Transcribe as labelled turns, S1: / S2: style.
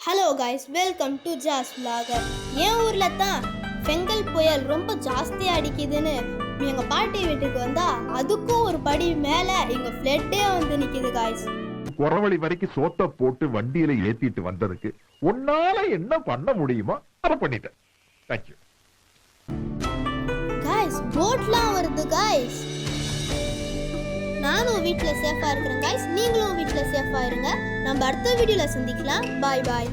S1: Hello guys, welcome to Jazz vlogger. என் ஊரில் தான் செங்கல் புயல் ரொம்ப ஜாஸ்தியாக அடிக்குதுன்னு எங்கள் பாட்டி வீட்டுக்கு வந்தா அதுக்கும் ஒரு படி மேலே எங்கள் ஃப்ளட்டே வந்து நிற்கிது கைஸ்.
S2: குறவழி வரைக்கும் சோத்த போட்டு வண்டியில ஏத்திட்டு வந்ததுக்கு உன்னால என்ன பண்ண முடியுமோ அதை பண்ணிட்டேன். Thank you
S1: guys. போட்லாம் வருது கைஸ். நானும் வீட்டில் சேஃபாக இருக்கிறேன் கைஸ். நீங்களும் வீட்டில் சேஃபாக இருங்க. நம்ம அடுத்த வீடியோவில் சந்திக்கலாம். பாய் பாய்.